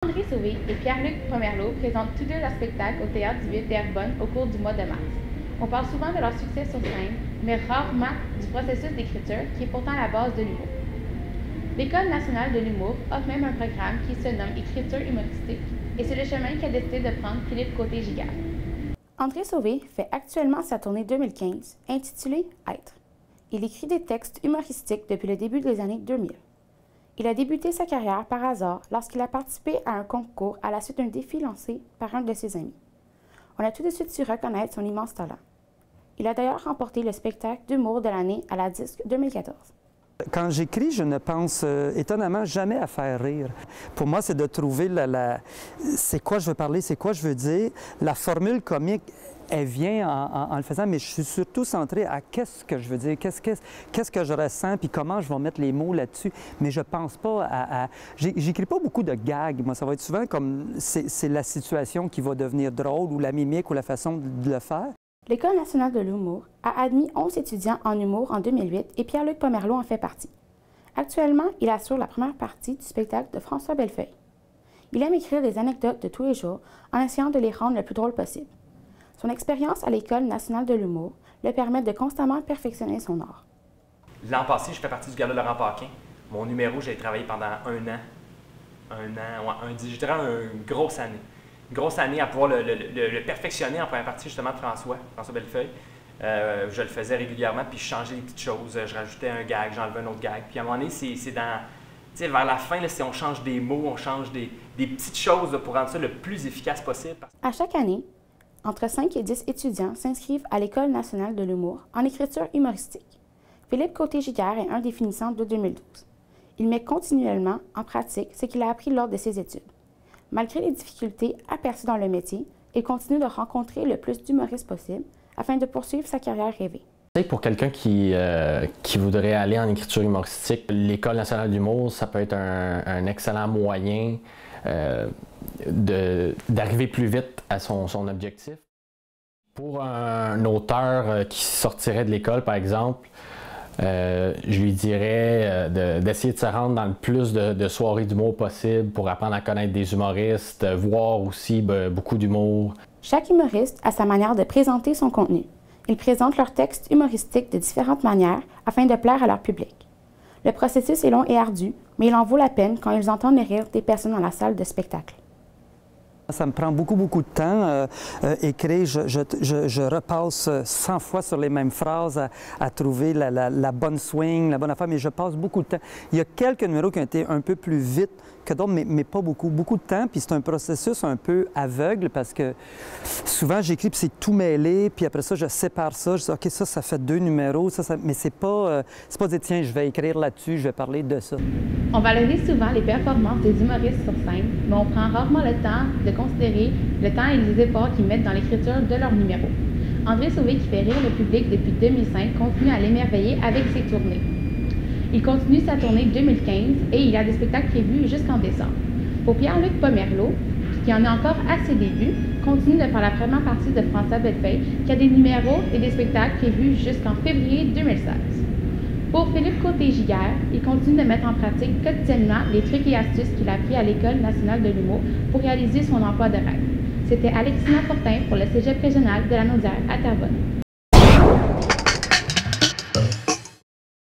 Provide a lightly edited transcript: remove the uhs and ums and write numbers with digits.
André Sauvé et Pierre-Luc Pomerleau présentent tous deux leur spectacle au Théâtre du 8 Terrebonne au cours du mois de mars. On parle souvent de leur succès sur scène, mais rarement du processus d'écriture qui est pourtant la base de l'humour. L'École nationale de l'humour offre même un programme qui se nomme Écriture humoristique et c'est le chemin qu'a décidé de prendre Philippe Côté-Giguère. André Sauvé fait actuellement sa tournée 2015 intitulée Être. Il écrit des textes humoristiques depuis le début des années 2000. Il a débuté sa carrière par hasard lorsqu'il a participé à un concours à la suite d'un défi lancé par un de ses amis. On a tout de suite su reconnaître son immense talent. Il a d'ailleurs remporté le spectacle d'humour de l'année à la Disque 2014. Quand j'écris, je ne pense étonnamment jamais à faire rire. Pour moi, c'est de trouver c'est quoi je veux parler, c'est quoi je veux dire. La formule comique, elle vient en le faisant, mais je suis surtout centré à qu'est-ce que je veux dire, qu'est-ce que je ressens, puis comment je vais mettre les mots là-dessus. Mais je pense pas j'écris pas beaucoup de gags. Moi, ça va être souvent comme c'est la situation qui va devenir drôle, ou la mimique, ou la façon de le faire. L'École nationale de l'humour a admis 11 étudiants en humour en 2008 et Pierre-Luc Pomerleau en fait partie. Actuellement, il assure la première partie du spectacle de François Bellefeuille. Il aime écrire des anecdotes de tous les jours en essayant de les rendre le plus drôles possible. Son expérience à l'École nationale de l'humour le permet de constamment perfectionner son art. L'an passé, je fais partie du Gala Laurent Paquin. Mon numéro, j'ai travaillé pendant un an, je dirais une grosse année. Une grosse année à pouvoir le perfectionner en première partie justement de François Bellefeuille. Je le faisais régulièrement, puis je changeais des petites choses. Je rajoutais un gag, j'enlevais un autre gag. Puis à un moment donné, c'est dans... Tu sais, vers la fin, là, si on change des mots, on change des petites choses là, pour rendre ça le plus efficace possible. À chaque année, entre 5 et 10 étudiants s'inscrivent à l'École nationale de l'humour en écriture humoristique. Philippe Côté-Giguère est un des finissants de 2012. Il met continuellement en pratique ce qu'il a appris lors de ses études. Malgré les difficultés aperçues dans le métier, il continue de rencontrer le plus d'humoristes possible afin de poursuivre sa carrière rêvée. Pour quelqu'un qui voudrait aller en écriture humoristique, l'École nationale d'humour, ça peut être un excellent moyen d'arriver plus vite à son objectif. Pour un auteur qui sortirait de l'école, par exemple, je lui dirais d'essayer de se rendre dans le plus de soirées d'humour possible pour apprendre à connaître des humoristes, voir aussi beaucoup d'humour. Chaque humoriste a sa manière de présenter son contenu. Ils présentent leurs textes humoristiques de différentes manières afin de plaire à leur public. Le processus est long et ardu, mais il en vaut la peine quand ils entendent les rires des personnes dans la salle de spectacle. Ça me prend beaucoup de temps. Écrire, je repasse 100 fois sur les mêmes phrases à trouver la bonne swing, la bonne affaire, mais je passe beaucoup de temps. Il y a quelques numéros qui ont été un peu plus vite que d'autres, mais pas beaucoup. Beaucoup de temps, puis c'est un processus un peu aveugle parce que souvent j'écris, puis c'est tout mêlé, puis après ça, je sépare ça. Je dis, OK, ça fait 2 numéros, mais c'est pas dire, tiens, je vais écrire là-dessus, je vais parler de ça. On valorise souvent les performances des humoristes sur scène, mais on prend rarement le temps de considérer le temps et les efforts qu'ils mettent dans l'écriture de leurs numéros. André Sauvé, qui fait rire le public depuis 2005, continue à l'émerveiller avec ses tournées. Il continue sa tournée 2015 et il y a des spectacles prévus jusqu'en décembre. Pour Pierre-Luc Pomerleau, qui en est encore à ses débuts, continue de faire la première partie de François Bellefeuille, qui a des numéros et des spectacles prévus jusqu'en février 2016. Pour Philippe Côté-Giguère, il continue de mettre en pratique quotidiennement les trucs et astuces qu'il a appris à l'École nationale de l'humour pour réaliser son emploi de rêve. C'était Alexina Fortin pour le Cégep régional de la Naudière à Terrebonne.